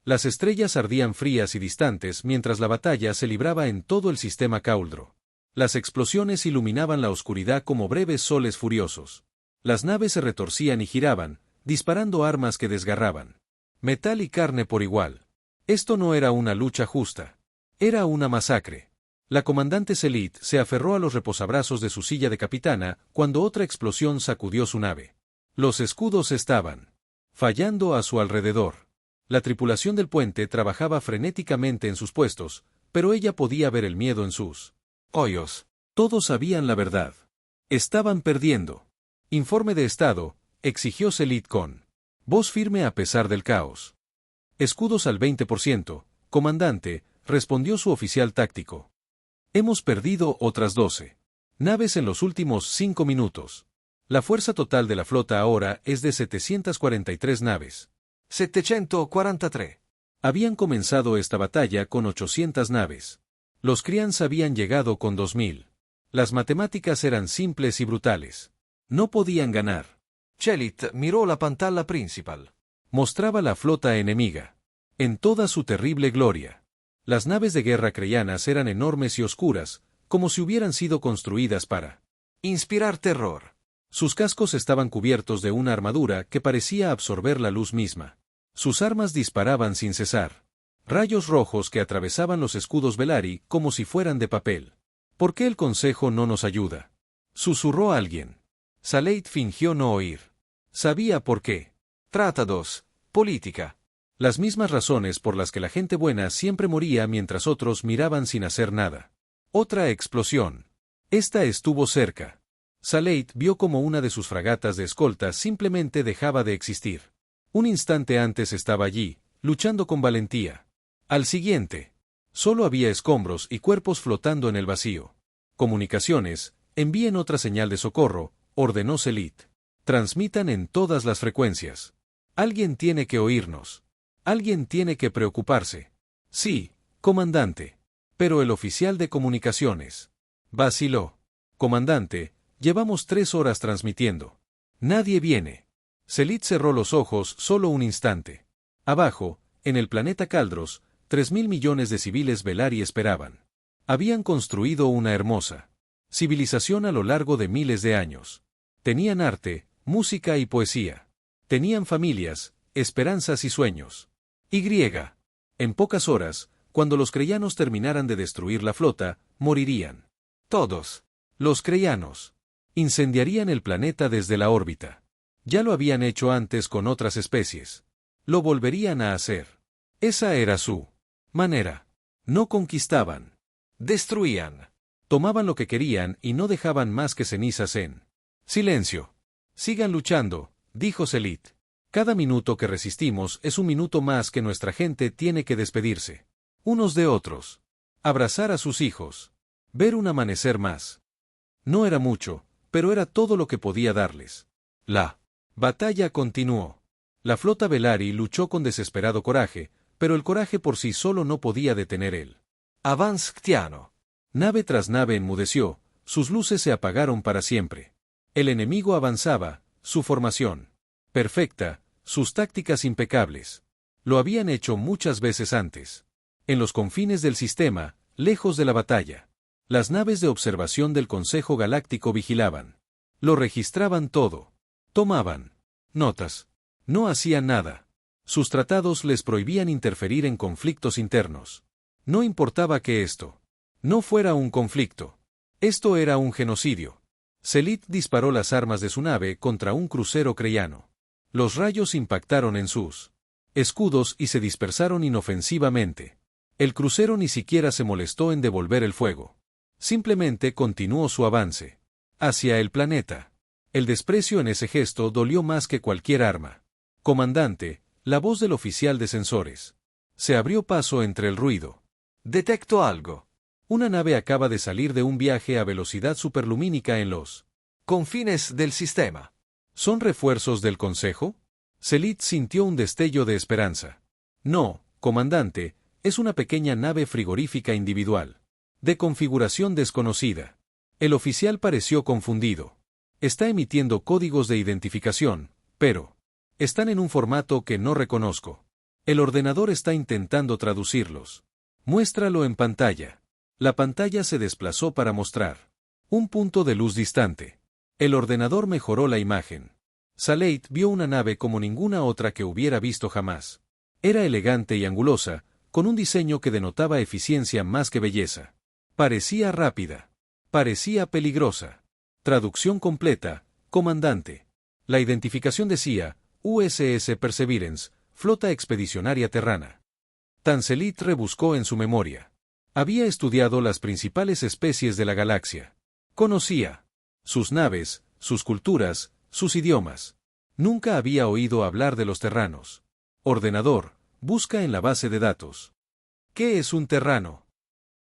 Las estrellas ardían frías y distantes mientras la batalla se libraba en todo el sistema Cauldro. Las explosiones iluminaban la oscuridad como breves soles furiosos. Las naves se retorcían y giraban, disparando armas que desgarraban metal y carne por igual. Esto no era una lucha justa. Era una masacre. La comandante Selid se aferró a los reposabrazos de su silla de capitana cuando otra explosión sacudió su nave. Los escudos estaban fallando a su alrededor. La tripulación del puente trabajaba frenéticamente en sus puestos, pero ella podía ver el miedo en sus ojos. Todos sabían la verdad. Estaban perdiendo. Informe de estado, exigió Selid con voz firme a pesar del caos. Escudos al 20%, comandante, respondió su oficial táctico. Hemos perdido otras 12 naves en los últimos 5 minutos. La fuerza total de la flota ahora es de 743 naves. 743. Habían comenzado esta batalla con 800 naves. Los Krians habían llegado con 2000. Las matemáticas eran simples y brutales. No podían ganar. Chelit miró la pantalla principal. Mostraba la flota enemiga. En toda su terrible gloria. Las naves de guerra kreyanas eran enormes y oscuras, como si hubieran sido construidas para inspirar terror. Sus cascos estaban cubiertos de una armadura que parecía absorber la luz misma. Sus armas disparaban sin cesar. Rayos rojos que atravesaban los escudos Velarri como si fueran de papel. ¿Por qué el consejo no nos ayuda?, susurró alguien. Saleit fingió no oír. Sabía por qué. Tratados, política. Las mismas razones por las que la gente buena siempre moría mientras otros miraban sin hacer nada. Otra explosión. Esta estuvo cerca. Saleit vio como una de sus fragatas de escolta simplemente dejaba de existir. Un instante antes estaba allí, luchando con valentía. Al siguiente, solo había escombros y cuerpos flotando en el vacío. Comunicaciones, envíen otra señal de socorro, ordenó Selid. Transmitan en todas las frecuencias. Alguien tiene que oírnos. Alguien tiene que preocuparse. Sí, comandante. Pero el oficial de comunicaciones vaciló. Comandante, llevamos 3 horas transmitiendo. Nadie viene. Selid cerró los ojos solo un instante. Abajo, en el planeta Kaldros, 3.000 millones de civiles Velarri esperaban. Habían construido una hermosa civilización a lo largo de miles de años. Tenían arte, música y poesía. Tenían familias, esperanzas y sueños. En pocas horas, cuando los kreyanos terminaran de destruir la flota, morirían. Todos. Los kreyanos. Incendiarían el planeta desde la órbita. Ya lo habían hecho antes con otras especies. Lo volverían a hacer. Esa era su manera. No conquistaban. Destruían. Tomaban lo que querían y no dejaban más que cenizas en silencio. Sigan luchando, dijo Selid. Cada minuto que resistimos es un minuto más que nuestra gente tiene que despedirse. Unos de otros. Abrazar a sus hijos. Ver un amanecer más. No era mucho, pero era todo lo que podía darles. La batalla continuó. La flota Velarri luchó con desesperado coraje, pero el coraje por sí solo no podía detener el avance Ctiano. Nave tras nave enmudeció, sus luces se apagaron para siempre. El enemigo avanzaba, su formación perfecta, sus tácticas impecables. Lo habían hecho muchas veces antes. En los confines del sistema, lejos de la batalla. Las naves de observación del Consejo Galáctico vigilaban. Lo registraban todo. Tomaban notas. No hacían nada. Sus tratados les prohibían interferir en conflictos internos. No importaba que esto no fuera un conflicto. Esto era un genocidio. Selid disparó las armas de su nave contra un crucero kreyano. Los rayos impactaron en sus escudos y se dispersaron inofensivamente. El crucero ni siquiera se molestó en devolver el fuego. Simplemente continuó su avance hacia el planeta. El desprecio en ese gesto dolió más que cualquier arma. Comandante, la voz del oficial de sensores. Se abrió paso entre el ruido. Detecto algo. Una nave acaba de salir de un viaje a velocidad superlumínica en los confines del sistema. ¿Son refuerzos del Consejo? Selid sintió un destello de esperanza. No, comandante, es una pequeña nave frigorífica individual. De configuración desconocida. El oficial pareció confundido. Está emitiendo códigos de identificación, pero están en un formato que no reconozco. El ordenador está intentando traducirlos. Muéstralo en pantalla. La pantalla se desplazó para mostrar un punto de luz distante. El ordenador mejoró la imagen. Salate vio una nave como ninguna otra que hubiera visto jamás. Era elegante y angulosa, con un diseño que denotaba eficiencia más que belleza. Parecía rápida. Parecía peligrosa. Traducción completa, comandante. La identificación decía, USS Perseverance, Flota Expedicionaria Terrana. Tanselit rebuscó en su memoria. Había estudiado las principales especies de la galaxia. Conocía sus naves, sus culturas, sus idiomas. Nunca había oído hablar de los terranos. Ordenador, busca en la base de datos. ¿Qué es un terrano?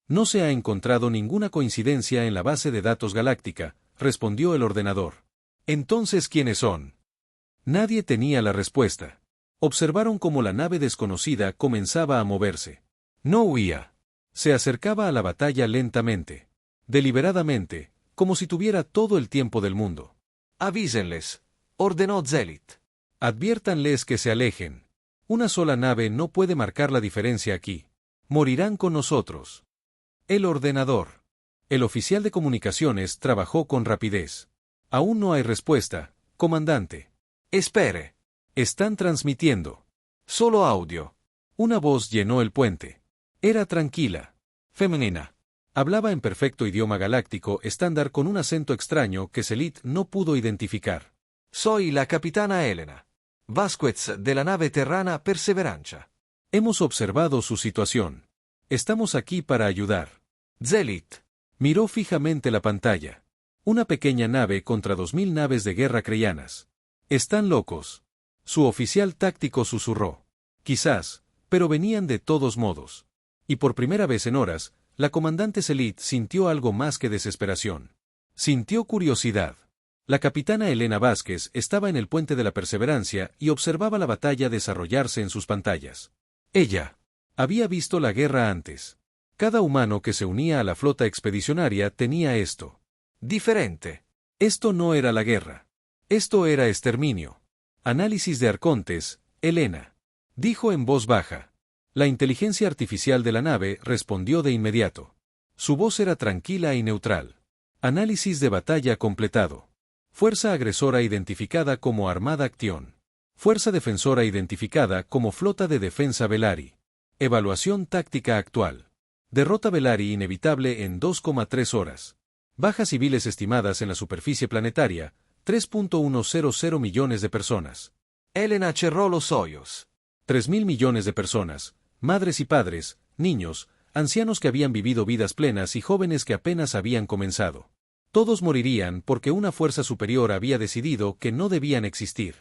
No se ha encontrado ninguna coincidencia en la base de datos galáctica, respondió el ordenador. Entonces, ¿quiénes son? Nadie tenía la respuesta. Observaron cómo la nave desconocida comenzaba a moverse. No huía. Se acercaba a la batalla lentamente. Deliberadamente, como si tuviera todo el tiempo del mundo. Avísenles, ordenó Zelit. Adviértanles que se alejen. Una sola nave no puede marcar la diferencia aquí. Morirán con nosotros. El ordenador. El oficial de comunicaciones trabajó con rapidez. Aún no hay respuesta, comandante. Espere. Están transmitiendo. Solo audio. Una voz llenó el puente. Era tranquila. Femenina. Hablaba en perfecto idioma galáctico estándar con un acento extraño que Selit no pudo identificar. Soy la capitana Elena Vasquez de la nave terrana Perseveranza. Hemos observado su situación. Estamos aquí para ayudar. Zelit miró fijamente la pantalla. Una pequeña nave contra 2000 naves de guerra creyanas. Están locos. Su oficial táctico susurró. Quizás, pero venían de todos modos. Y por primera vez en horas, la comandante Selit sintió algo más que desesperación. Sintió curiosidad. La capitana Elena Vázquez estaba en el puente de la Perseverancia y observaba la batalla desarrollarse en sus pantallas. Ella había visto la guerra antes. Cada humano que se unía a la flota expedicionaria tenía esto. Diferente. Esto no era la guerra. Esto era exterminio. Análisis de arcontes, Elena. Dijo en voz baja. La inteligencia artificial de la nave respondió de inmediato. Su voz era tranquila y neutral. Análisis de batalla completado. Fuerza agresora identificada como Armada Acción. Fuerza defensora identificada como Flota de Defensa Velari. Evaluación táctica actual. Derrota Velari inevitable en 2,3 horas. Bajas civiles estimadas en la superficie planetaria, 3.100 millones de personas. Elena cerró los ojos. 3.000 millones de personas, madres y padres, niños, ancianos que habían vivido vidas plenas y jóvenes que apenas habían comenzado. Todos morirían porque una fuerza superior había decidido que no debían existir.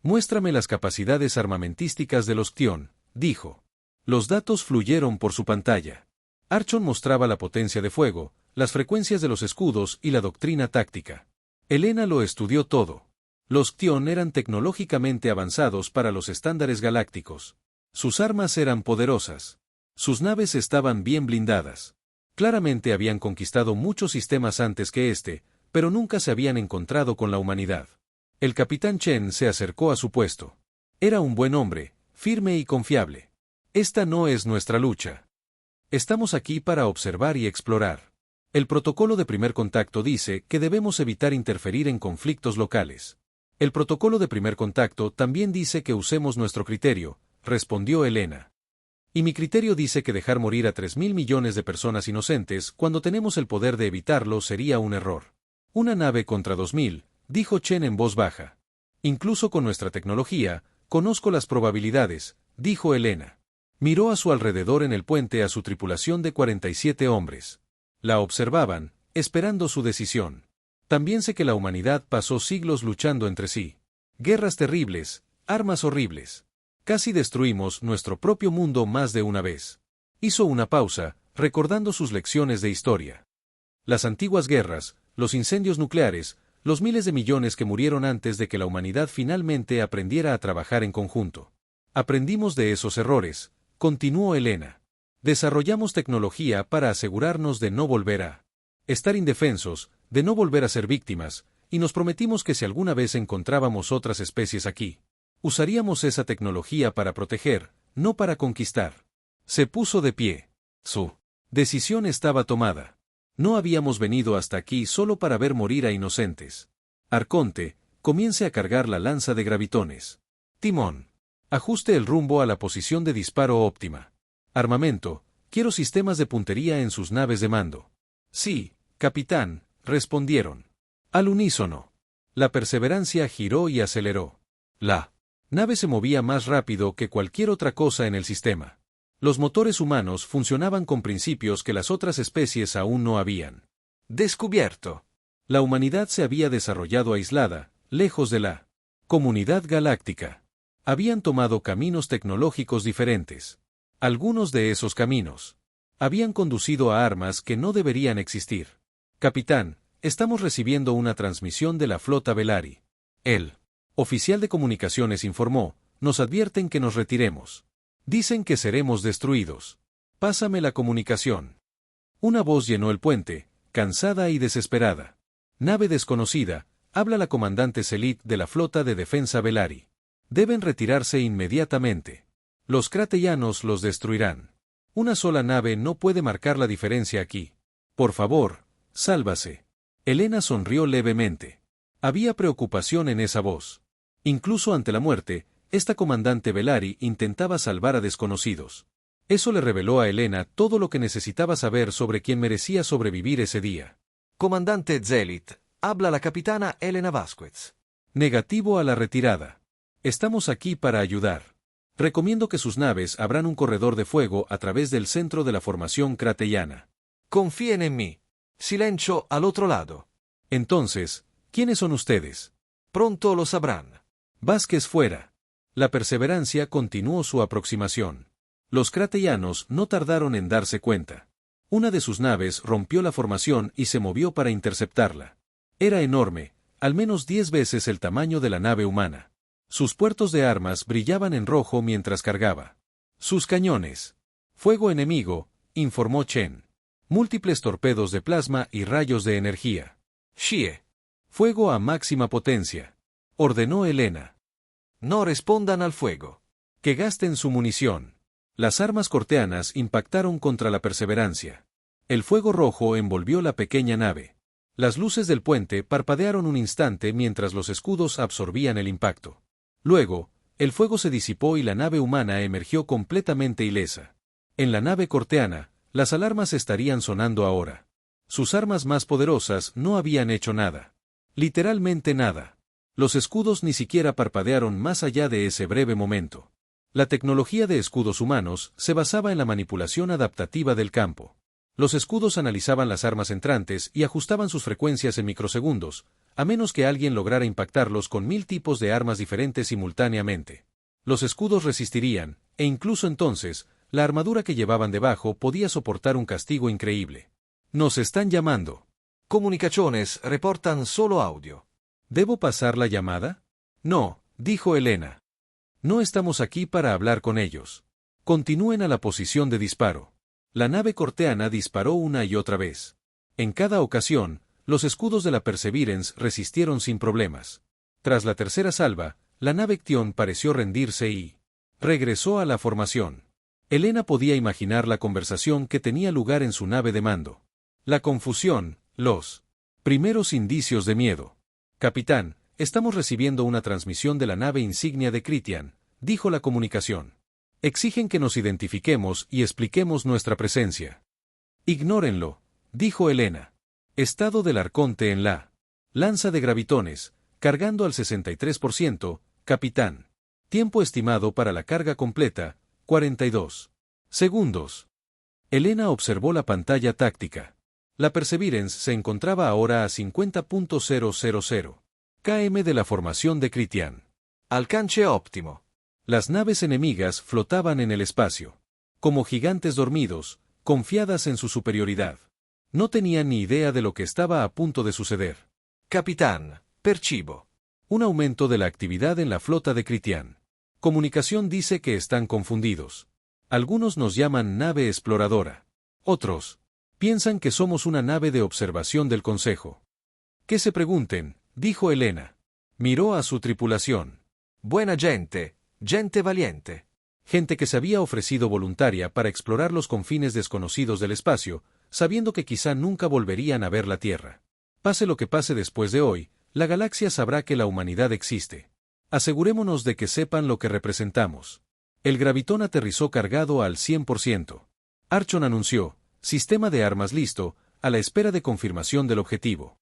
Muéstrame las capacidades armamentísticas de los Ctión, dijo. Los datos fluyeron por su pantalla. Archon mostraba la potencia de fuego, las frecuencias de los escudos y la doctrina táctica. Elena lo estudió todo. Los Ctión eran tecnológicamente avanzados para los estándares galácticos. Sus armas eran poderosas. Sus naves estaban bien blindadas. Claramente habían conquistado muchos sistemas antes que este, pero nunca se habían encontrado con la humanidad. El capitán Chen se acercó a su puesto. Era un buen hombre, firme y confiable. Esta no es nuestra lucha. Estamos aquí para observar y explorar. El protocolo de primer contacto dice que debemos evitar interferir en conflictos locales. El protocolo de primer contacto también dice que usemos nuestro criterio, respondió Elena. Y mi criterio dice que dejar morir a 3.000 millones de personas inocentes cuando tenemos el poder de evitarlo sería un error. Una nave contra 2.000, dijo Chen en voz baja. Incluso con nuestra tecnología, conozco las probabilidades, dijo Elena. Miró a su alrededor en el puente a su tripulación de 47 hombres. La observaban, esperando su decisión. También sé que la humanidad pasó siglos luchando entre sí. Guerras terribles, armas horribles. Casi destruimos nuestro propio mundo más de una vez. Hizo una pausa, recordando sus lecciones de historia. Las antiguas guerras, los incendios nucleares, los miles de millones que murieron antes de que la humanidad finalmente aprendiera a trabajar en conjunto. Aprendimos de esos errores, continuó Elena. Desarrollamos tecnología para asegurarnos de no volver a estar indefensos, de no volver a ser víctimas, y nos prometimos que si alguna vez encontrábamos otras especies aquí, usaríamos esa tecnología para proteger, no para conquistar. Se puso de pie. Su decisión estaba tomada. No habíamos venido hasta aquí solo para ver morir a inocentes. Arconte, comience a cargar la lanza de gravitones. Timón. Ajuste el rumbo a la posición de disparo óptima. Armamento, quiero sistemas de puntería en sus naves de mando. Sí, capitán, respondieron. Al unísono. La Perseverancia giró y aceleró. La nave se movía más rápido que cualquier otra cosa en el sistema. Los motores humanos funcionaban con principios que las otras especies aún no habían descubierto. La humanidad se había desarrollado aislada, lejos de la comunidad galáctica. Habían tomado caminos tecnológicos diferentes. Algunos de esos caminos habían conducido a armas que no deberían existir. Capitán, estamos recibiendo una transmisión de la flota Velari. El oficial de comunicaciones informó, nos advierten que nos retiremos. Dicen que seremos destruidos. Pásame la comunicación. Una voz llenó el puente, cansada y desesperada. Nave desconocida, habla la comandante Selit de la flota de defensa Velari. Deben retirarse inmediatamente. Los cratellanos los destruirán. Una sola nave no puede marcar la diferencia aquí. Por favor, sálvase. Helena sonrió levemente. Había preocupación en esa voz. Incluso ante la muerte, esta comandante Velari intentaba salvar a desconocidos. Eso le reveló a Helena todo lo que necesitaba saber sobre quién merecía sobrevivir ese día. Comandante Zelit, habla la capitana Elena Vasquez. Negativo a la retirada. Estamos aquí para ayudar. Recomiendo que sus naves abran un corredor de fuego a través del centro de la formación cratellana. Confíen en mí. Silencio al otro lado. Entonces, ¿quiénes son ustedes? Pronto lo sabrán. Vázquez fuera. La Perseverancia continuó su aproximación. Los cratellanos no tardaron en darse cuenta. Una de sus naves rompió la formación y se movió para interceptarla. Era enorme, al menos 10 veces el tamaño de la nave humana. Sus puertos de armas brillaban en rojo mientras cargaba. Sus cañones. Fuego enemigo, informó Chen. Múltiples torpedos de plasma y rayos de energía. Xie. Fuego a máxima potencia. Ordenó Helena. No respondan al fuego. Que gasten su munición. Las armas corteanas impactaron contra la Perseverancia. El fuego rojo envolvió la pequeña nave. Las luces del puente parpadearon un instante mientras los escudos absorbían el impacto. Luego, el fuego se disipó y la nave humana emergió completamente ilesa. En la nave corteana, las alarmas estarían sonando ahora. Sus armas más poderosas no habían hecho nada. Literalmente nada. Los escudos ni siquiera parpadearon más allá de ese breve momento. La tecnología de escudos humanos se basaba en la manipulación adaptativa del campo. Los escudos analizaban las armas entrantes y ajustaban sus frecuencias en microsegundos, a menos que alguien lograra impactarlos con 1000 tipos de armas diferentes simultáneamente. Los escudos resistirían, e incluso entonces, la armadura que llevaban debajo podía soportar un castigo increíble. Nos están llamando. Comunicaciones reportan solo audio. ¿Debo pasar la llamada? No, dijo Helena. No estamos aquí para hablar con ellos. Continúen a la posición de disparo. La nave corteana disparó una y otra vez. En cada ocasión, los escudos de la Perseverance resistieron sin problemas. Tras la tercera salva, la nave Ction pareció rendirse y regresó a la formación. Helena podía imaginar la conversación que tenía lugar en su nave de mando. La confusión, los primeros indicios de miedo. Capitán, estamos recibiendo una transmisión de la nave insignia de Critian, dijo la comunicación. Exigen que nos identifiquemos y expliquemos nuestra presencia. Ignórenlo, dijo Helena. Estado del Arconte en la lanza de gravitones, cargando al 63%, capitán. Tiempo estimado para la carga completa, 42 segundos. Helena observó la pantalla táctica. La Perseverance se encontraba ahora a 50.000 km de la formación de Critian. Alcance óptimo. Las naves enemigas flotaban en el espacio. Como gigantes dormidos, confiadas en su superioridad. No tenían ni idea de lo que estaba a punto de suceder. Capitán, percibo. Un aumento de la actividad en la flota de Critian. Comunicación dice que están confundidos. Algunos nos llaman nave exploradora. Otros piensan que somos una nave de observación del Consejo. Que se pregunten, dijo Helena. Miró a su tripulación. Buena gente, gente valiente. Gente que se había ofrecido voluntaria para explorar los confines desconocidos del espacio, sabiendo que quizá nunca volverían a ver la Tierra. Pase lo que pase después de hoy, la galaxia sabrá que la humanidad existe. Asegurémonos de que sepan lo que representamos. El gravitón aterrizó cargado al 100%. Archon anunció, sistema de armas listo, a la espera de confirmación del objetivo.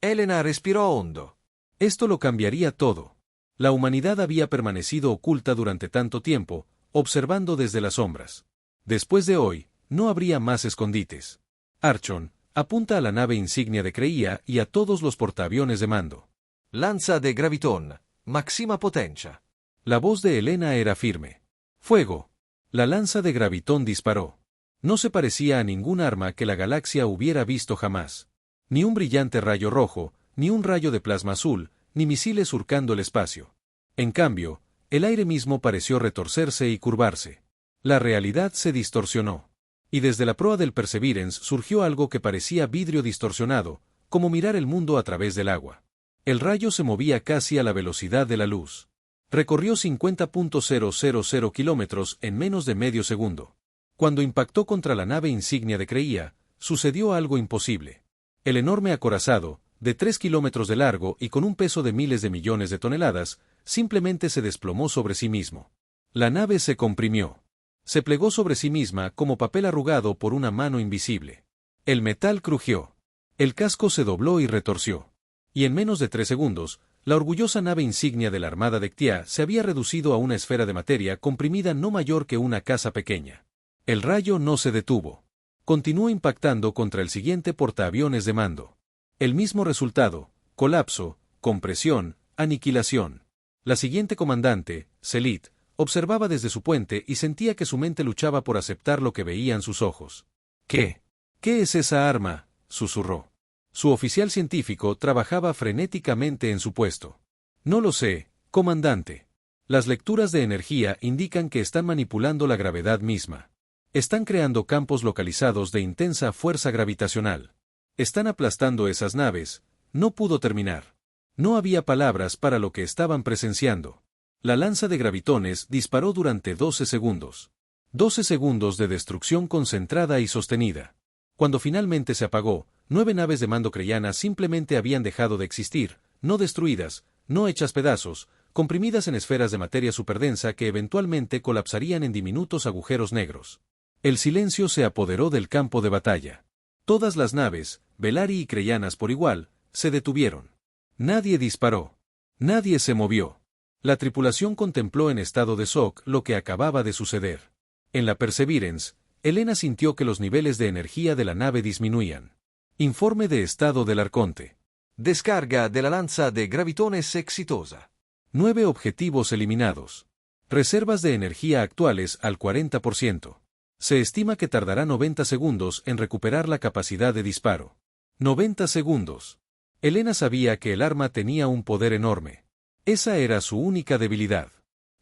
Elena respiró hondo. Esto lo cambiaría todo. La humanidad había permanecido oculta durante tanto tiempo, observando desde las sombras. Después de hoy, no habría más escondites. Archon, apunta a la nave insignia de Creía y a todos los portaaviones de mando. Lanza de gravitón, máxima potencia. La voz de Elena era firme. ¡Fuego! La lanza de gravitón disparó. No se parecía a ningún arma que la galaxia hubiera visto jamás. Ni un brillante rayo rojo, ni un rayo de plasma azul, ni misiles surcando el espacio. En cambio, el aire mismo pareció retorcerse y curvarse. La realidad se distorsionó. Y desde la proa del Perseverance surgió algo que parecía vidrio distorsionado, como mirar el mundo a través del agua. El rayo se movía casi a la velocidad de la luz. Recorrió 50.000 kilómetros en menos de medio segundo. Cuando impactó contra la nave insignia de Creía, sucedió algo imposible. El enorme acorazado, de 3 kilómetros de largo y con un peso de miles de millones de toneladas, simplemente se desplomó sobre sí mismo. La nave se comprimió. Se plegó sobre sí misma como papel arrugado por una mano invisible. El metal crujió. El casco se dobló y retorció. Y en menos de 3 segundos, la orgullosa nave insignia de la Armada de Ctia se había reducido a una esfera de materia comprimida no mayor que una casa pequeña. El rayo no se detuvo. Continuó impactando contra el siguiente portaaviones de mando. El mismo resultado: colapso, compresión, aniquilación. La siguiente comandante, Selit, observaba desde su puente y sentía que su mente luchaba por aceptar lo que veían sus ojos. ¿Qué? ¿Qué es esa arma?, susurró. Su oficial científico trabajaba frenéticamente en su puesto. No lo sé, comandante. Las lecturas de energía indican que están manipulando la gravedad misma. Están creando campos localizados de intensa fuerza gravitacional. Están aplastando esas naves. No pudo terminar. No había palabras para lo que estaban presenciando. La lanza de gravitones disparó durante 12 segundos. 12 segundos de destrucción concentrada y sostenida. Cuando finalmente se apagó, 9 naves de mando creyanas simplemente habían dejado de existir, no destruidas, no hechas pedazos, comprimidas en esferas de materia superdensa que eventualmente colapsarían en diminutos agujeros negros. El silencio se apoderó del campo de batalla. Todas las naves, Velari y creyanas por igual, se detuvieron. Nadie disparó. Nadie se movió. La tripulación contempló en estado de shock lo que acababa de suceder. En la Perseverance, Elena sintió que los niveles de energía de la nave disminuían. Informe de estado del Arconte. Descarga de la lanza de gravitones exitosa. 9 objetivos eliminados. Reservas de energía actuales al 40%. Se estima que tardará 90 segundos en recuperar la capacidad de disparo. 90 segundos. Elena sabía que el arma tenía un poder enorme. Esa era su única debilidad.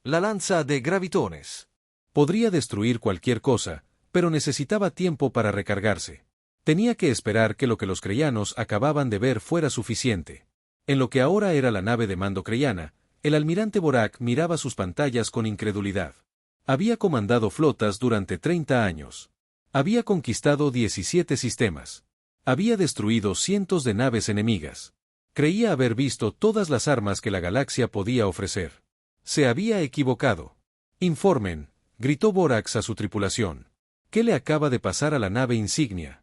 La lanza de gravitones. Podría destruir cualquier cosa, pero necesitaba tiempo para recargarse. Tenía que esperar que lo que los creyanos acababan de ver fuera suficiente. En lo que ahora era la nave de mando creyana, el almirante Borak miraba sus pantallas con incredulidad. Había comandado flotas durante 30 años. Había conquistado 17 sistemas. Había destruido cientos de naves enemigas. Creía haber visto todas las armas que la galaxia podía ofrecer. Se había equivocado. Informen, gritó Borax a su tripulación. ¿Qué le acaba de pasar a la nave insignia?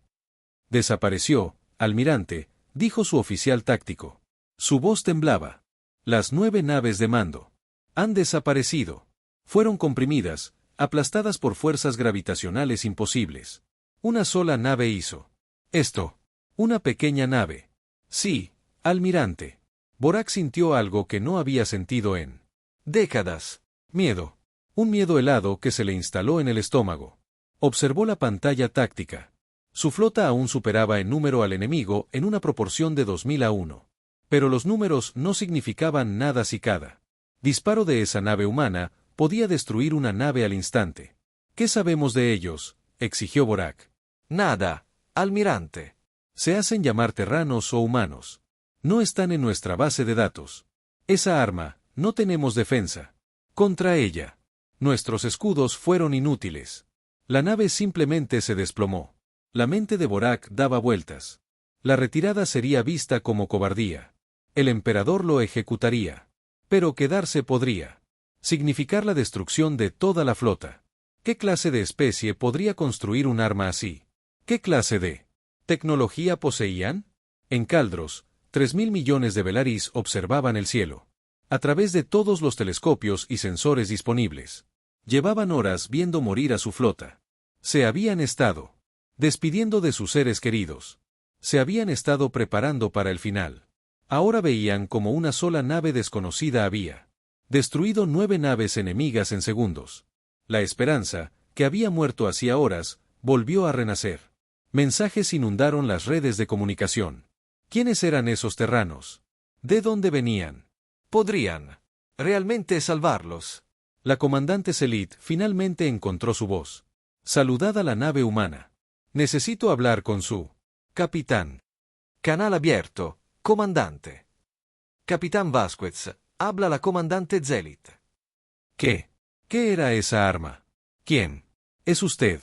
Desapareció, almirante, dijo su oficial táctico. Su voz temblaba. Las 9 naves de mando han desaparecido. Fueron comprimidas, aplastadas por fuerzas gravitacionales imposibles. Una sola nave hizo esto. Una pequeña nave. Sí, almirante. Borak sintió algo que no había sentido en décadas. Miedo. Un miedo helado que se le instaló en el estómago. Observó la pantalla táctica. Su flota aún superaba en número al enemigo en una proporción de 2000-1. Pero los números no significaban nada si cada disparo de esa nave humana podía destruir una nave al instante. ¿Qué sabemos de ellos?, exigió Borak. Nada, almirante. Se hacen llamar terranos o humanos. No están en nuestra base de datos. Esa arma, no tenemos defensa contra ella. Nuestros escudos fueron inútiles. La nave simplemente se desplomó. La mente de Borak daba vueltas. La retirada sería vista como cobardía. El emperador lo ejecutaría. Pero quedarse podría significar la destrucción de toda la flota. ¿Qué clase de especie podría construir un arma así? ¿Qué clase de tecnología poseían? En Caldros, 3.000 millones de Velaris observaban el cielo. A través de todos los telescopios y sensores disponibles. Llevaban horas viendo morir a su flota. Se habían estado despidiendo de sus seres queridos. Se habían estado preparando para el final. Ahora veían como una sola nave desconocida había destruido 9 naves enemigas en segundos. La esperanza, que había muerto hacía horas, volvió a renacer. Mensajes inundaron las redes de comunicación. ¿Quiénes eran esos terranos? ¿De dónde venían? ¿Podrían realmente salvarlos? La comandante Selit finalmente encontró su voz. Saludad a la nave humana. Necesito hablar con su capitán. Canal abierto, comandante. Capitán Vasquez, habla la comandante Zelit. ¿Qué? ¿Qué era esa arma? ¿Quién? ¿Es usted?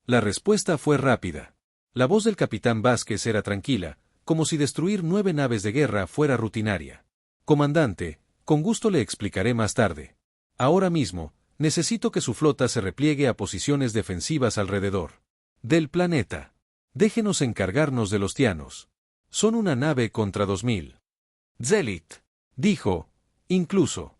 La respuesta fue rápida. La voz del capitán Vázquez era tranquila, como si destruir 9 naves de guerra fuera rutinaria. Comandante, con gusto le explicaré más tarde. Ahora mismo, necesito que su flota se repliegue a posiciones defensivas alrededor del planeta. Déjenos encargarnos de los tianos. Son una nave contra 2000. Zelit dijo, incluso.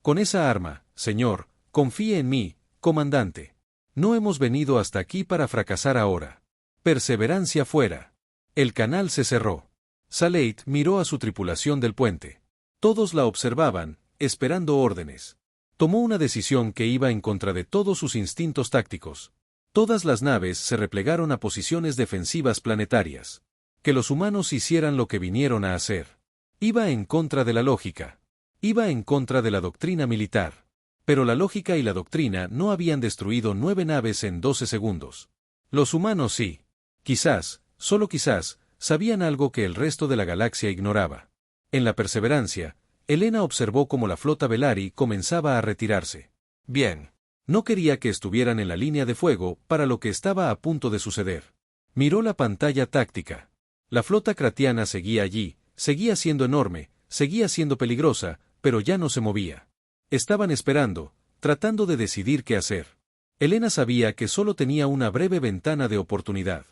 Con esa arma, señor, confíe en mí, comandante. No hemos venido hasta aquí para fracasar ahora. Perseverancia fuera. El canal se cerró. Saleit miró a su tripulación del puente. Todos la observaban, esperando órdenes. Tomó una decisión que iba en contra de todos sus instintos tácticos. Todas las naves se replegaron a posiciones defensivas planetarias. Que los humanos hicieran lo que vinieron a hacer. Iba en contra de la lógica. Iba en contra de la doctrina militar. Pero la lógica y la doctrina no habían destruido 9 naves en 12 segundos. Los humanos sí. Quizás, solo quizás, sabían algo que el resto de la galaxia ignoraba. En la perseverancia, Elena observó cómo la flota Velari comenzaba a retirarse. Bien. No quería que estuvieran en la línea de fuego para lo que estaba a punto de suceder. Miró la pantalla táctica. La flota cratiana seguía allí, seguía siendo enorme, seguía siendo peligrosa, pero ya no se movía. Estaban esperando, tratando de decidir qué hacer. Elena sabía que solo tenía una breve ventana de oportunidad.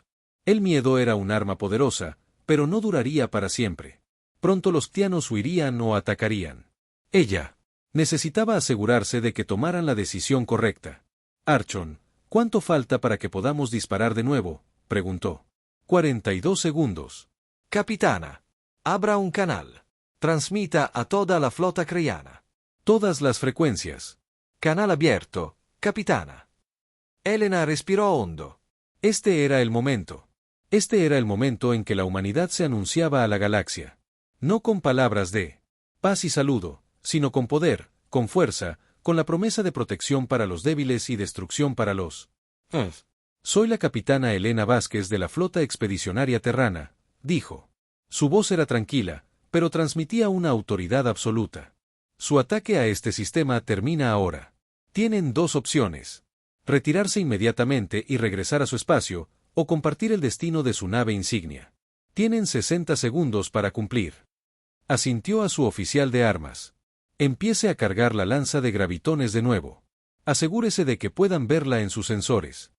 El miedo era un arma poderosa, pero no duraría para siempre. Pronto los tianos huirían o atacarían. Ella necesitaba asegurarse de que tomaran la decisión correcta. Archon, ¿cuánto falta para que podamos disparar de nuevo?, preguntó. 42 segundos. Capitana, abra un canal. Transmita a toda la flota creyana. Todas las frecuencias. Canal abierto, capitana. Elena respiró hondo. Este era el momento. Este era el momento en que la humanidad se anunciaba a la galaxia. No con palabras de paz y saludo, sino con poder, con fuerza, con la promesa de protección para los débiles y destrucción para los. Soy la capitana Elena Vázquez de la flota expedicionaria terrana, dijo. Su voz era tranquila, pero transmitía una autoridad absoluta. Su ataque a este sistema termina ahora. Tienen 2 opciones. Retirarse inmediatamente y regresar a su espacio, o compartir el destino de su nave insignia. Tienen 60 segundos para cumplir. Asintió a su oficial de armas. Empiece a cargar la lanza de gravitones de nuevo. Asegúrese de que puedan verla en sus sensores.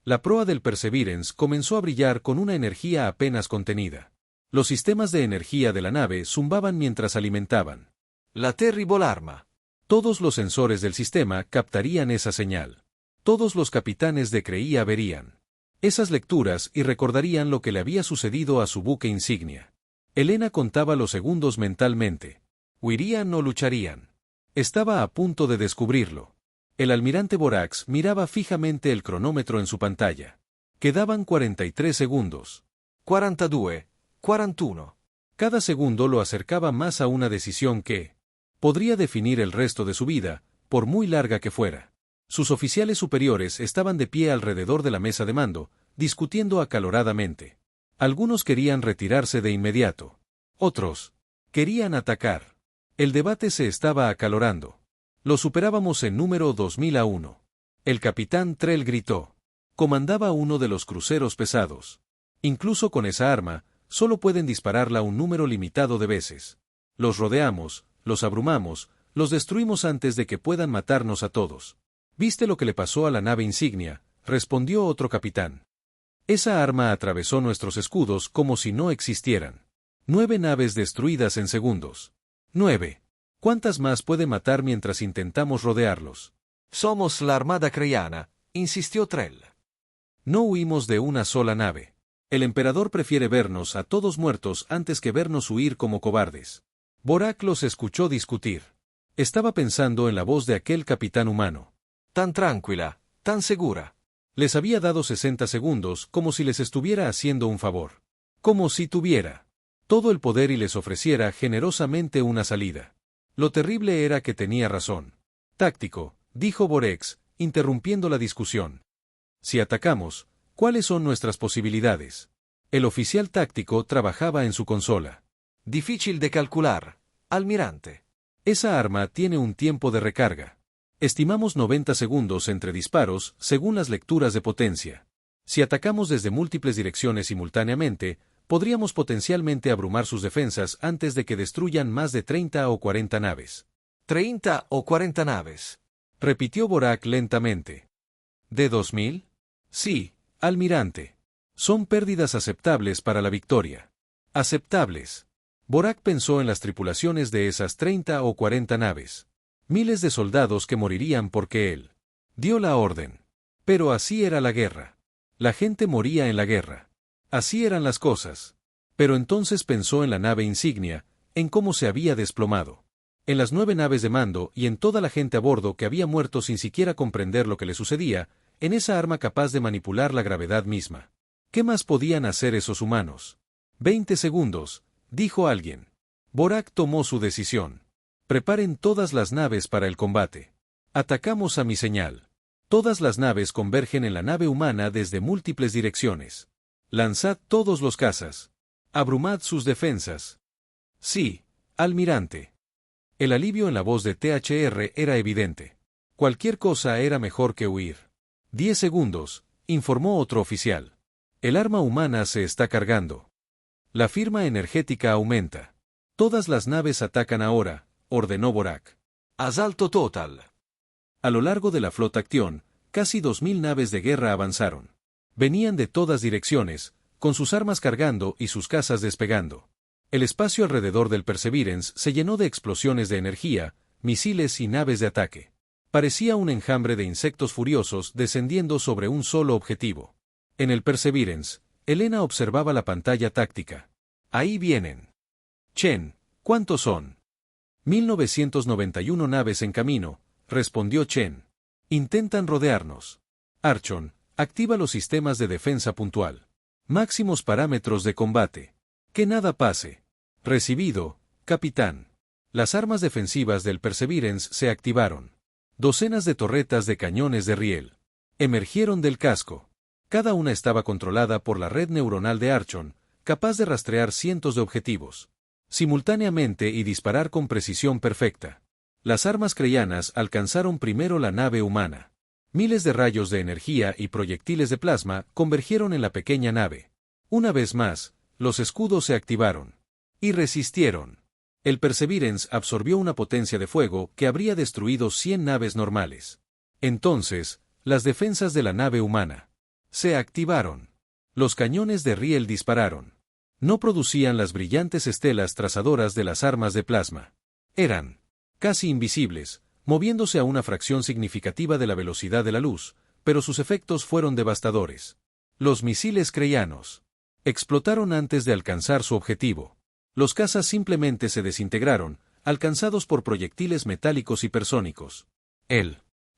La proa del Perseverance comenzó a brillar con una energía apenas contenida. Los sistemas de energía de la nave zumbaban mientras alimentaban la terrible arma. Todos los sensores del sistema captarían esa señal. Todos los capitanes de Creía verían esas lecturas y recordarían lo que le había sucedido a su buque insignia. Elena contaba los segundos mentalmente. ¿Huirían o lucharían? Estaba a punto de descubrirlo. El almirante Borax miraba fijamente el cronómetro en su pantalla. Quedaban 43 segundos. 42, 41. Cada segundo lo acercaba más a una decisión que podría definir el resto de su vida, por muy larga que fuera. Sus oficiales superiores estaban de pie alrededor de la mesa de mando, discutiendo acaloradamente. Algunos querían retirarse de inmediato. Otros querían atacar. El debate se estaba acalorando. Lo superábamos en número 2000-1. El capitán Trell gritó. Comandaba uno de los cruceros pesados. Incluso con esa arma, solo pueden dispararla un número limitado de veces. Los rodeamos, los abrumamos, los destruimos antes de que puedan matarnos a todos. ¿Viste lo que le pasó a la nave insignia?, respondió otro capitán. Esa arma atravesó nuestros escudos como si no existieran. 9 naves destruidas en segundos. 9. ¿Cuántas más puede matar mientras intentamos rodearlos? Somos la Armada Creyana, insistió Trell. No huimos de una sola nave. El emperador prefiere vernos a todos muertos antes que vernos huir como cobardes. Borak los escuchó discutir. Estaba pensando en la voz de aquel capitán humano. Tan tranquila, tan segura. Les había dado 60 segundos como si les estuviera haciendo un favor. Como si tuviera todo el poder y les ofreciera generosamente una salida. Lo terrible era que tenía razón. Táctico, dijo Borex, interrumpiendo la discusión. Si atacamos, ¿cuáles son nuestras posibilidades? El oficial táctico trabajaba en su consola. Difícil de calcular, almirante. Esa arma tiene un tiempo de recarga. Estimamos 90 segundos entre disparos, según las lecturas de potencia. Si atacamos desde múltiples direcciones simultáneamente, podríamos potencialmente abrumar sus defensas antes de que destruyan más de 30 o 40 naves. 30 o 40 naves. Repitió Borak lentamente. ¿De 2000? Sí, almirante. Son pérdidas aceptables para la victoria. Aceptables. Borak pensó en las tripulaciones de esas 30 o 40 naves. Miles de soldados que morirían porque él dio la orden. Pero así era la guerra. La gente moría en la guerra. Así eran las cosas. Pero entonces pensó en la nave insignia, en cómo se había desplomado. En las 9 naves de mando y en toda la gente a bordo que había muerto sin siquiera comprender lo que le sucedía, en esa arma capaz de manipular la gravedad misma. ¿Qué más podían hacer esos humanos? 20 segundos, dijo alguien. Borak tomó su decisión. Preparen todas las naves para el combate. Atacamos a mi señal. Todas las naves convergen en la nave humana desde múltiples direcciones. Lanzad todos los cazas. Abrumad sus defensas. Sí, almirante. El alivio en la voz de THR era evidente. Cualquier cosa era mejor que huir. 10 segundos, informó otro oficial. El arma humana se está cargando. La firma energética aumenta. Todas las naves atacan ahora, ordenó Borak. Asalto total. A lo largo de la flota Actión, casi 2000 naves de guerra avanzaron. Venían de todas direcciones, con sus armas cargando y sus cazas despegando. El espacio alrededor del Perseverance se llenó de explosiones de energía, misiles y naves de ataque. Parecía un enjambre de insectos furiosos descendiendo sobre un solo objetivo. En el Perseverance, Elena observaba la pantalla táctica. Ahí vienen. Chen, ¿cuántos son? 1991 naves en camino, respondió Chen. Intentan rodearnos. Archon, activa los sistemas de defensa puntual. Máximos parámetros de combate. Que nada pase. Recibido, capitán. Las armas defensivas del Perseverance se activaron. Docenas de torretas de cañones de riel emergieron del casco. Cada una estaba controlada por la red neuronal de Archon, capaz de rastrear cientos de objetivos simultáneamente y disparar con precisión perfecta. Las armas creyanas alcanzaron primero la nave humana. Miles de rayos de energía y proyectiles de plasma convergieron en la pequeña nave. Una vez más, los escudos se activaron. Y resistieron. El Perseverance absorbió una potencia de fuego que habría destruido 100 naves normales. Entonces, las defensas de la nave humana se activaron. Los cañones de riel dispararon. No producían las brillantes estelas trazadoras de las armas de plasma. Eran casi invisibles, moviéndose a una fracción significativa de la velocidad de la luz, pero sus efectos fueron devastadores. Los misiles creyanos explotaron antes de alcanzar su objetivo. Los cazas simplemente se desintegraron, alcanzados por proyectiles metálicos hipersónicos.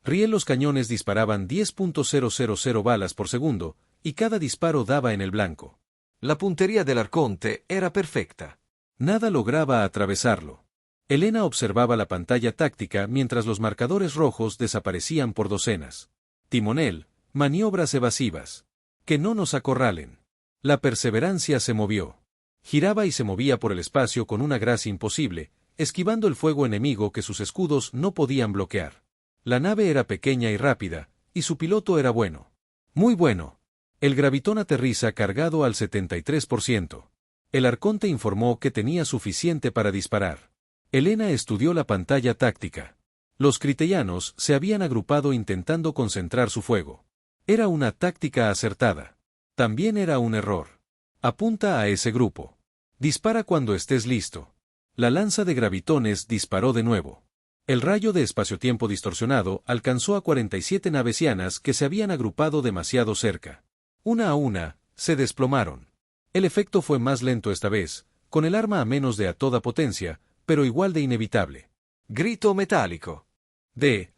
Los cañones disparaban 10.000 balas por segundo, y cada disparo daba en el blanco. La puntería del arconte era perfecta. Nada lograba atravesarlo. Elena observaba la pantalla táctica mientras los marcadores rojos desaparecían por docenas. Timonel, maniobras evasivas. Que no nos acorralen. La perseverancia se movió. Giraba y se movía por el espacio con una gracia imposible, esquivando el fuego enemigo que sus escudos no podían bloquear. La nave era pequeña y rápida, y su piloto era bueno. Muy bueno. El gravitón aterriza cargado al 73%. El arconte informó que tenía suficiente para disparar. Elena estudió la pantalla táctica. Los critellanos se habían agrupado intentando concentrar su fuego. Era una táctica acertada. También era un error. Apunta a ese grupo. Dispara cuando estés listo. La lanza de gravitones disparó de nuevo. El rayo de espacio-tiempo distorsionado alcanzó a 47 navesianas que se habían agrupado demasiado cerca. Una a una, se desplomaron. El efecto fue más lento esta vez, con el arma a menos de a toda potencia, pero igual de inevitable. Grito metálico.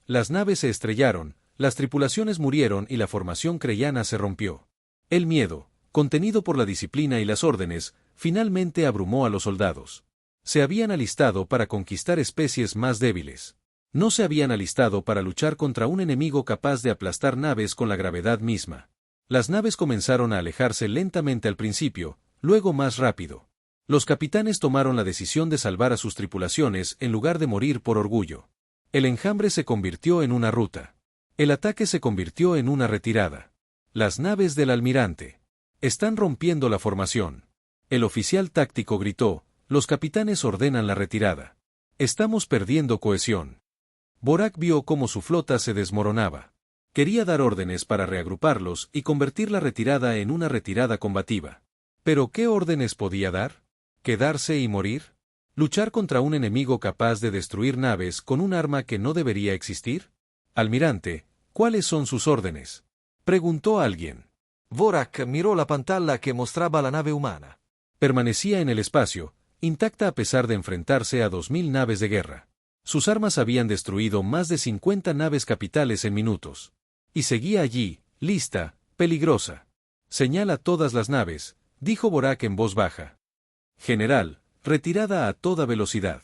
Las naves se estrellaron, las tripulaciones murieron y la formación creyana se rompió. El miedo, contenido por la disciplina y las órdenes, finalmente abrumó a los soldados. Se habían alistado para conquistar especies más débiles. No se habían alistado para luchar contra un enemigo capaz de aplastar naves con la gravedad misma. Las naves comenzaron a alejarse lentamente al principio, luego más rápido. Los capitanes tomaron la decisión de salvar a sus tripulaciones en lugar de morir por orgullo. El enjambre se convirtió en una ruta. El ataque se convirtió en una retirada. Las naves del almirante están rompiendo la formación. El oficial táctico gritó: los capitanes ordenan la retirada. Estamos perdiendo cohesión. Borak vio cómo su flota se desmoronaba. Quería dar órdenes para reagruparlos y convertir la retirada en una retirada combativa. ¿Pero qué órdenes podía dar? ¿Quedarse y morir? ¿Luchar contra un enemigo capaz de destruir naves con un arma que no debería existir? Almirante, ¿cuáles son sus órdenes?, preguntó alguien. Borak miró la pantalla que mostraba la nave humana. Permanecía en el espacio, intacta a pesar de enfrentarse a 2000 naves de guerra. Sus armas habían destruido más de 50 naves capitales en minutos. Y seguía allí, lista, peligrosa. Señala todas las naves, dijo Borak en voz baja. General, retirada a toda velocidad.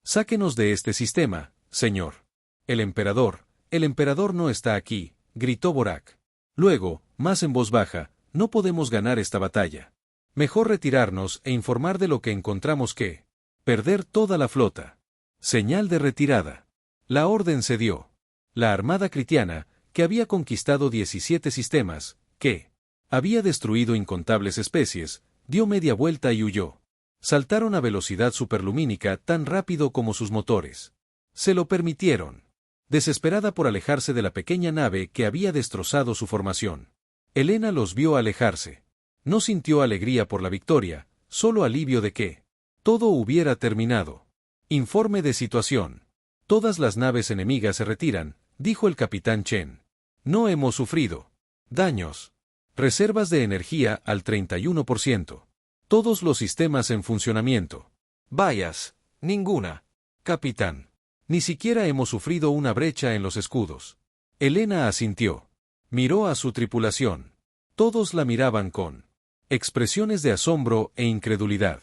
Sáquenos de este sistema, señor. El emperador no está aquí, gritó Borak. Luego, más en voz baja, no podemos ganar esta batalla. Mejor retirarnos e informar de lo que encontramos que perder toda la flota. Señal de retirada. La orden se dio. La armada critiana, que había conquistado 17 sistemas, que había destruido incontables especies, dio media vuelta y huyó. Saltaron a velocidad superlumínica tan rápido como sus motores. Se lo permitieron. Desesperada por alejarse de la pequeña nave que había destrozado su formación. Elena los vio alejarse. No sintió alegría por la victoria, solo alivio de que todo hubiera terminado. Informe de situación. Todas las naves enemigas se retiran, dijo el capitán Chen. No hemos sufrido daños. Reservas de energía al 31%. Todos los sistemas en funcionamiento. Vayas, ninguna. Capitán. Ni siquiera hemos sufrido una brecha en los escudos. Elena asintió. Miró a su tripulación. Todos la miraban con expresiones de asombro e incredulidad.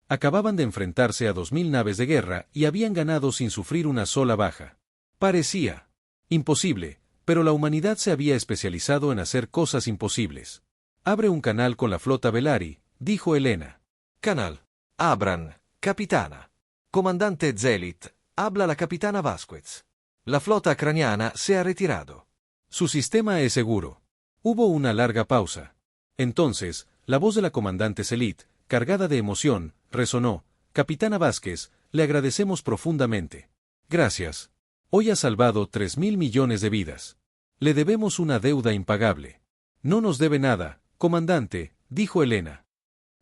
Acababan de enfrentarse a 2000 naves de guerra y habían ganado sin sufrir una sola baja. Parecía imposible, pero la humanidad se había especializado en hacer cosas imposibles. Abre un canal con la flota Velari, dijo Elena. Canal. Abran, capitana. Comandante Zelit, habla la capitana Vasquez. La flota craniana se ha retirado. Su sistema es seguro. Hubo una larga pausa. Entonces, la voz de la comandante Zelit, cargada de emoción, resonó. Capitana Vázquez, le agradecemos profundamente. Gracias. Hoy ha salvado 3.000 millones de vidas. Le debemos una deuda impagable. No nos debe nada, comandante, dijo Elena.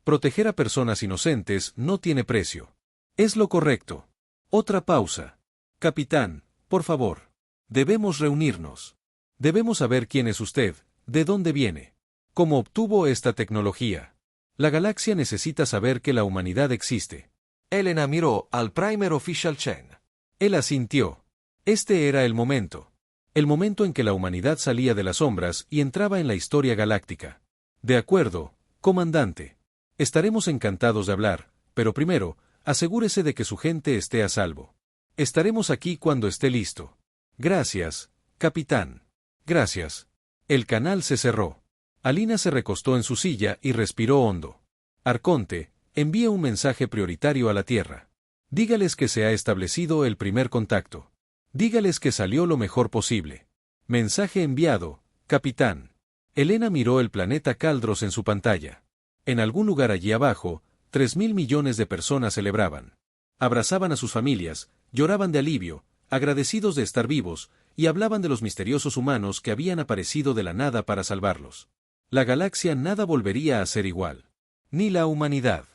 Proteger a personas inocentes no tiene precio. Es lo correcto. Otra pausa. Capitán, por favor. Debemos reunirnos. Debemos saber quién es usted, de dónde viene, cómo obtuvo esta tecnología. La galaxia necesita saber que la humanidad existe. Elena miró al Primer Official Chen. Él asintió. Este era el momento. El momento en que la humanidad salía de las sombras y entraba en la historia galáctica. De acuerdo, comandante. Estaremos encantados de hablar, pero primero, asegúrese de que su gente esté a salvo. Estaremos aquí cuando esté listo. Gracias, capitán. Gracias. El canal se cerró. Alina se recostó en su silla y respiró hondo. Arconte, envía un mensaje prioritario a la Tierra. Dígales que se ha establecido el primer contacto. Dígales que salió lo mejor posible. Mensaje enviado, capitán. Elena miró el planeta Caldros en su pantalla. En algún lugar allí abajo, 3.000 millones de personas celebraban. Abrazaban a sus familias, lloraban de alivio, agradecidos de estar vivos, y hablaban de los misteriosos humanos que habían aparecido de la nada para salvarlos. La galaxia nada volvería a ser igual. Ni la humanidad.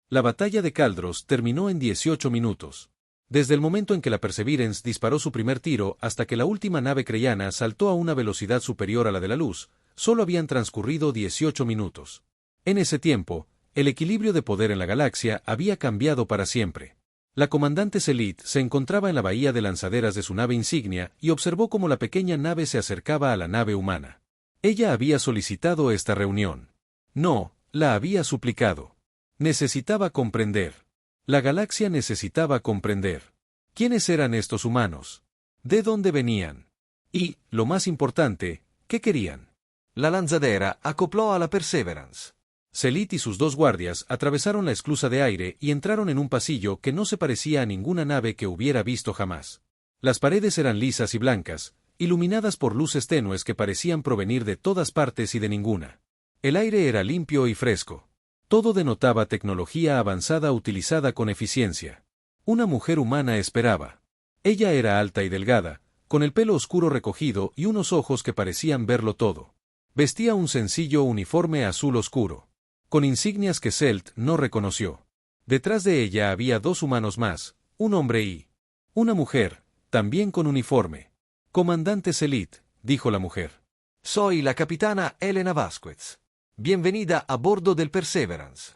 La batalla de Caldros terminó en 18 minutos. Desde el momento en que la Perseverance disparó su primer tiro hasta que la última nave creyana saltó a una velocidad superior a la de la luz, solo habían transcurrido 18 minutos. En ese tiempo, el equilibrio de poder en la galaxia había cambiado para siempre. La comandante Selit se encontraba en la bahía de lanzaderas de su nave insignia y observó cómo la pequeña nave se acercaba a la nave humana. Ella había solicitado esta reunión. No, la había suplicado. Necesitaba comprender. La galaxia necesitaba comprender. ¿Quiénes eran estos humanos? ¿De dónde venían? Y, lo más importante, ¿qué querían? La lanzadera acopló a la Perseverance. Selit y sus dos guardias atravesaron la esclusa de aire y entraron en un pasillo que no se parecía a ninguna nave que hubiera visto jamás. Las paredes eran lisas y blancas, iluminadas por luces tenues que parecían provenir de todas partes y de ninguna. El aire era limpio y fresco. Todo denotaba tecnología avanzada utilizada con eficiencia. Una mujer humana esperaba. Ella era alta y delgada, con el pelo oscuro recogido y unos ojos que parecían verlo todo. Vestía un sencillo uniforme azul oscuro, con insignias que Selt no reconoció. Detrás de ella había dos humanos más, un hombre y una mujer, también con uniforme. Comandante Selit, dijo la mujer. Soy la capitana Elena Vasquez. Bienvenida a bordo del Perseverance.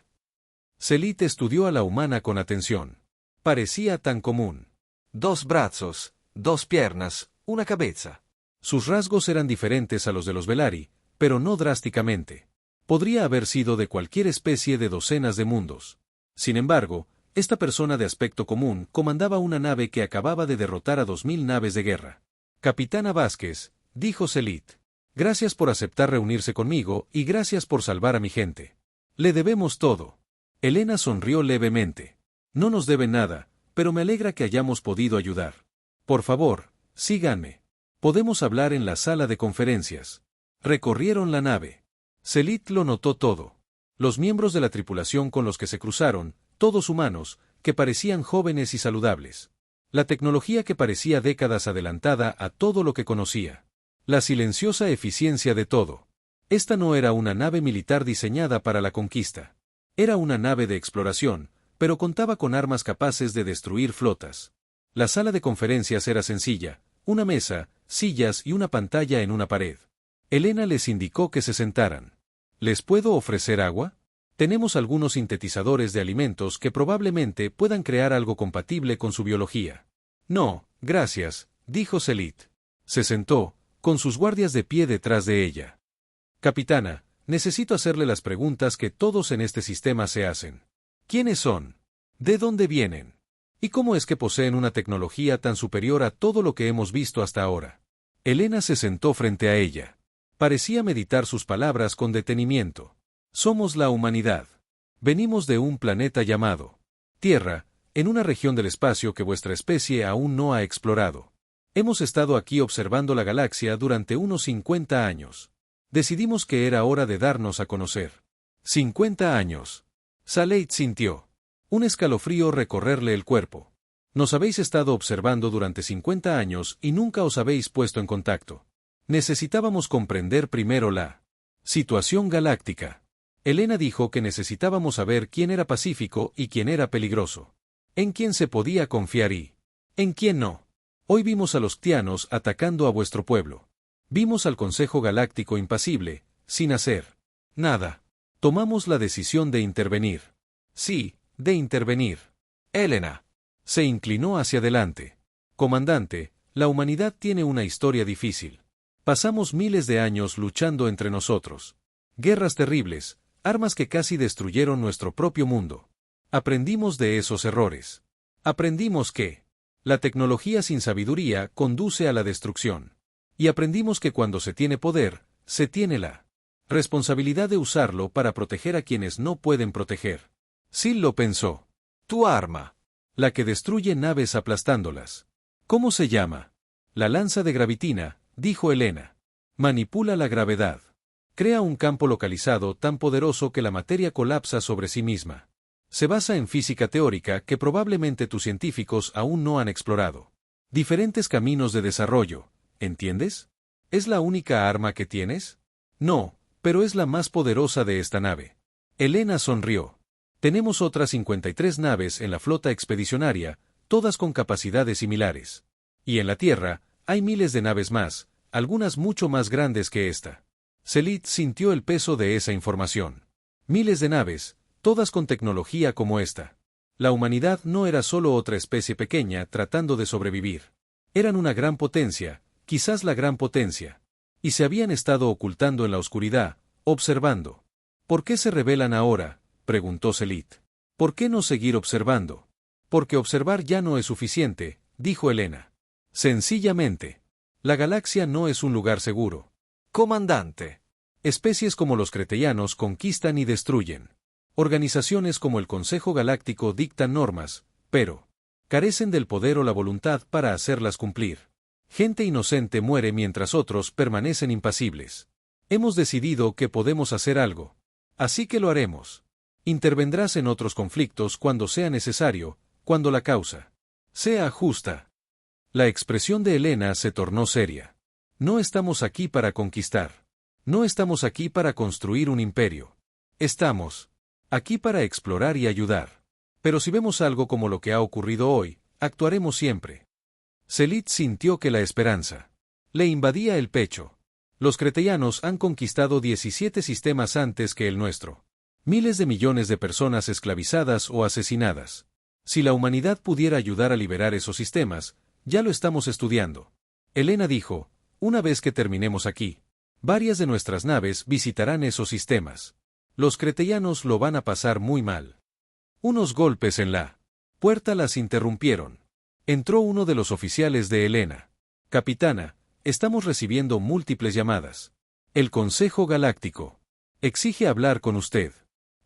Selit estudió a la humana con atención. Parecía tan común. 2 brazos, 2 piernas, una cabeza. Sus rasgos eran diferentes a los de los Velari, pero no drásticamente. Podría haber sido de cualquier especie de docenas de mundos. Sin embargo, esta persona de aspecto común comandaba una nave que acababa de derrotar a 2.000 naves de guerra. Capitana Vázquez, dijo Selit. Gracias por aceptar reunirse conmigo y gracias por salvar a mi gente. Le debemos todo. Elena sonrió levemente. No nos debe nada, pero me alegra que hayamos podido ayudar. Por favor, síganme. Podemos hablar en la sala de conferencias. Recorrieron la nave. Selit lo notó todo. Los miembros de la tripulación con los que se cruzaron, todos humanos, que parecían jóvenes y saludables. La tecnología que parecía décadas adelantada a todo lo que conocía. La silenciosa eficiencia de todo. Esta no era una nave militar diseñada para la conquista. Era una nave de exploración, pero contaba con armas capaces de destruir flotas. La sala de conferencias era sencilla, una mesa, sillas y una pantalla en una pared. Elena les indicó que se sentaran. ¿Les puedo ofrecer agua? Tenemos algunos sintetizadores de alimentos que probablemente puedan crear algo compatible con su biología. No, gracias, dijo Selit. Se sentó, con sus guardias de pie detrás de ella. Capitana, necesito hacerle las preguntas que todos en este sistema se hacen. ¿Quiénes son? ¿De dónde vienen? ¿Y cómo es que poseen una tecnología tan superior a todo lo que hemos visto hasta ahora? Elena se sentó frente a ella. Parecía meditar sus palabras con detenimiento. Somos la humanidad. Venimos de un planeta llamado Tierra, en una región del espacio que vuestra especie aún no ha explorado. Hemos estado aquí observando la galaxia durante unos 50 años. Decidimos que era hora de darnos a conocer. 50 años. Saleit sintió un escalofrío recorrerle el cuerpo. Nos habéis estado observando durante 50 años y nunca os habéis puesto en contacto. Necesitábamos comprender primero la situación galáctica. Elena dijo que necesitábamos saber quién era pacífico y quién era peligroso. En quién se podía confiar y en quién no. Hoy vimos a los Ctianos atacando a vuestro pueblo. Vimos al Consejo Galáctico impasible, sin hacer nada. Tomamos la decisión de intervenir. Sí, de intervenir. Elena se inclinó hacia adelante. Comandante, la humanidad tiene una historia difícil. Pasamos miles de años luchando entre nosotros. Guerras terribles, armas que casi destruyeron nuestro propio mundo. Aprendimos de esos errores. Aprendimos que la tecnología sin sabiduría conduce a la destrucción. Y aprendimos que cuando se tiene poder, se tiene la responsabilidad de usarlo para proteger a quienes no pueden proteger. Sil lo pensó. Tu arma. La que destruye naves aplastándolas. ¿Cómo se llama? La lanza de gravitina, dijo Elena. Manipula la gravedad. Crea un campo localizado tan poderoso que la materia colapsa sobre sí misma. Se basa en física teórica que probablemente tus científicos aún no han explorado. Diferentes caminos de desarrollo, ¿entiendes? ¿Es la única arma que tienes? No, pero es la más poderosa de esta nave. Elena sonrió. Tenemos otras 53 naves en la flota expedicionaria, todas con capacidades similares. Y en la Tierra, hay miles de naves más, algunas mucho más grandes que esta. Selit sintió el peso de esa información. Miles de naves, todas con tecnología como esta. La humanidad no era solo otra especie pequeña tratando de sobrevivir. Eran una gran potencia, quizás la gran potencia. Y se habían estado ocultando en la oscuridad, observando. ¿Por qué se rebelan ahora?, preguntó Selit. ¿Por qué no seguir observando? Porque observar ya no es suficiente, dijo Elena. Sencillamente. La galaxia no es un lugar seguro. Comandante. Especies como los cretellanos conquistan y destruyen. Organizaciones como el Consejo Galáctico dictan normas, pero carecen del poder o la voluntad para hacerlas cumplir. Gente inocente muere mientras otros permanecen impasibles. Hemos decidido que podemos hacer algo. Así que lo haremos. Intervendrás en otros conflictos cuando sea necesario, cuando la causa sea justa. La expresión de Elena se tornó seria. No estamos aquí para conquistar. No estamos aquí para construir un imperio. Estamos aquí para explorar y ayudar. Pero si vemos algo como lo que ha ocurrido hoy, actuaremos siempre. Selit sintió que la esperanza le invadía el pecho. Los cretellanos han conquistado 17 sistemas antes que el nuestro. Miles de millones de personas esclavizadas o asesinadas. Si la humanidad pudiera ayudar a liberar esos sistemas, ya lo estamos estudiando. Elena dijo, una vez que terminemos aquí, varias de nuestras naves visitarán esos sistemas. Los cretellanos lo van a pasar muy mal. Unos golpes en la puerta las interrumpieron. Entró uno de los oficiales de Elena. Capitana, estamos recibiendo múltiples llamadas. El Consejo Galáctico exige hablar con usted.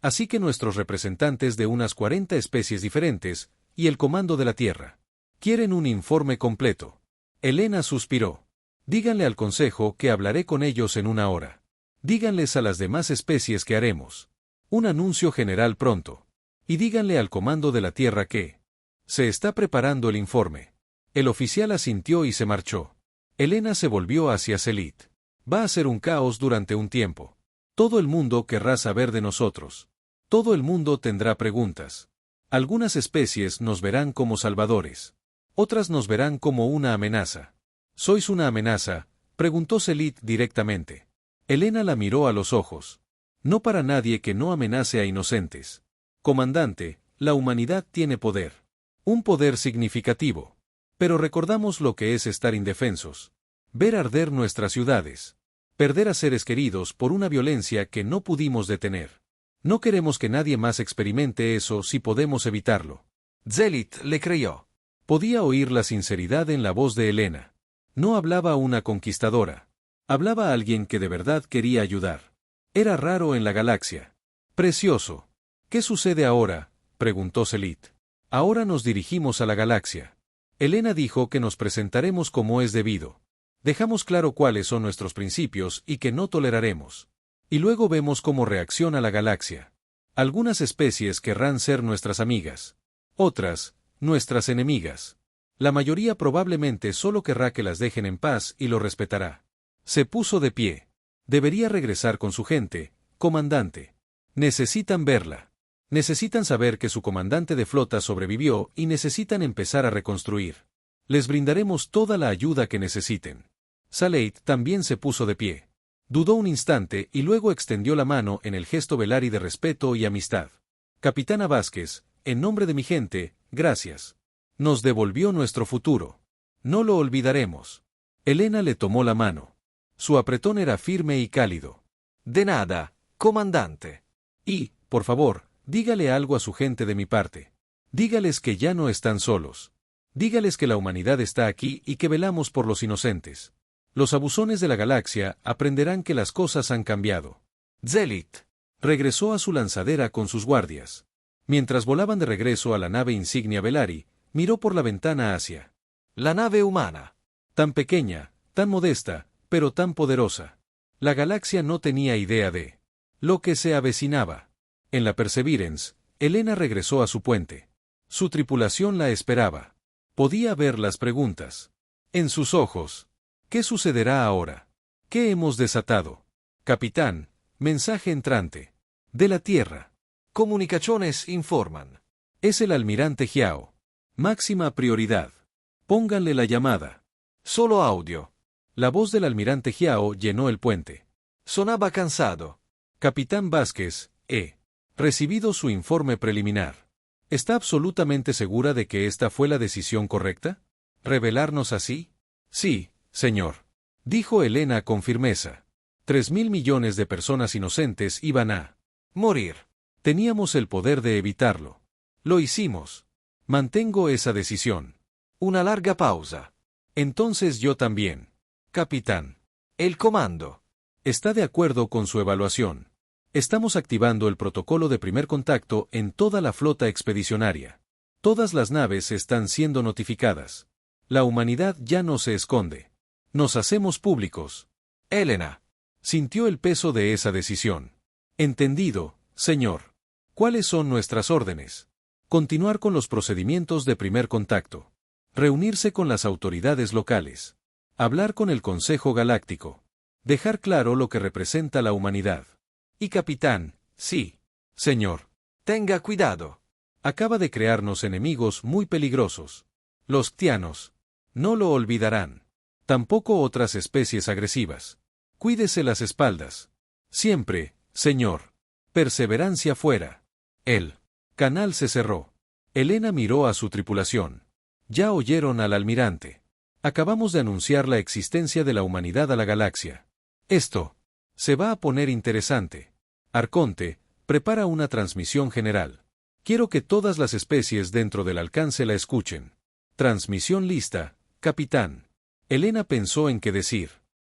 Así que nuestros representantes de unas 40 especies diferentes, y el Comando de la Tierra, quieren un informe completo. Elena suspiró. Díganle al Consejo que hablaré con ellos en una hora. Díganles a las demás especies que haremos un anuncio general pronto. Y díganle al Comando de la Tierra que se está preparando el informe. El oficial asintió y se marchó. Elena se volvió hacia Selit. Va a ser un caos durante un tiempo. Todo el mundo querrá saber de nosotros. Todo el mundo tendrá preguntas. Algunas especies nos verán como salvadores. Otras nos verán como una amenaza. ¿Sois una amenaza?, preguntó Selit directamente. Elena la miró a los ojos. No para nadie que no amenace a inocentes. Comandante, la humanidad tiene poder. Un poder significativo. Pero recordamos lo que es estar indefensos. Ver arder nuestras ciudades. Perder a seres queridos por una violencia que no pudimos detener. No queremos que nadie más experimente eso si podemos evitarlo. Selit le creyó. Podía oír la sinceridad en la voz de Elena. No hablaba una conquistadora. Hablaba alguien que de verdad quería ayudar. Era raro en la galaxia. Precioso. ¿Qué sucede ahora?, preguntó Selit. Ahora nos dirigimos a la galaxia. Elena dijo que nos presentaremos como es debido. Dejamos claro cuáles son nuestros principios y que no toleraremos. Y luego vemos cómo reacciona la galaxia. Algunas especies querrán ser nuestras amigas. Otras, nuestras enemigas. La mayoría probablemente solo querrá que las dejen en paz y lo respetará. Se puso de pie. Debería regresar con su gente, comandante. Necesitan verla. Necesitan saber que su comandante de flota sobrevivió y necesitan empezar a reconstruir. Les brindaremos toda la ayuda que necesiten. Saleit también se puso de pie. Dudó un instante y luego extendió la mano en el gesto velari de respeto y amistad. Capitana Vázquez, en nombre de mi gente, gracias. Nos devolvió nuestro futuro. No lo olvidaremos. Elena le tomó la mano. Su apretón era firme y cálido. De nada, comandante. Y, por favor, dígale algo a su gente de mi parte. Dígales que ya no están solos. Dígales que la humanidad está aquí y que velamos por los inocentes. Los abusones de la galaxia aprenderán que las cosas han cambiado. Selit regresó a su lanzadera con sus guardias. Mientras volaban de regreso a la nave insignia Velari, miró por la ventana hacia La nave humana. tan pequeña, tan modesta, pero tan poderosa. La galaxia no tenía idea de lo que se avecinaba. En la Perseverance, Elena regresó a su puente. Su tripulación la esperaba. Podía ver las preguntas en sus ojos. ¿Qué sucederá ahora? ¿Qué hemos desatado? Capitán, mensaje entrante. De la Tierra. Comunicaciones informan. Es el almirante Jiao. Máxima prioridad. Pónganle la llamada. Solo audio. La voz del almirante Jiao llenó el puente. Sonaba cansado. Capitán Vázquez, he recibido su informe preliminar. ¿Está absolutamente segura de que esta fue la decisión correcta? ¿Revelarnos así? Sí, señor. Dijo Elena con firmeza. 3.000 millones de personas inocentes iban a morir. Teníamos el poder de evitarlo. Lo hicimos. Mantengo esa decisión. Una larga pausa. Entonces yo también. Capitán. El comando. Está de acuerdo con su evaluación. Estamos activando el protocolo de primer contacto en toda la flota expedicionaria. Todas las naves están siendo notificadas. La humanidad ya no se esconde. Nos hacemos públicos. Elena. Sintió el peso de esa decisión. Entendido, señor. ¿Cuáles son nuestras órdenes? Continuar con los procedimientos de primer contacto. Reunirse con las autoridades locales. Hablar con el Consejo Galáctico. Dejar claro lo que representa la humanidad. Y capitán, sí, señor. Tenga cuidado. Acaba de crearnos enemigos muy peligrosos. Los Ctianos. No lo olvidarán. Tampoco otras especies agresivas. Cuídese las espaldas. Siempre, señor. Perseverancia fuera. El canal se cerró. Elena miró a su tripulación. Ya oyeron al almirante. Acabamos de anunciar la existencia de la humanidad a la galaxia. Esto se va a poner interesante. Arconte, prepara una transmisión general. Quiero que todas las especies dentro del alcance la escuchen. Transmisión lista, capitán. Elena pensó en qué decir.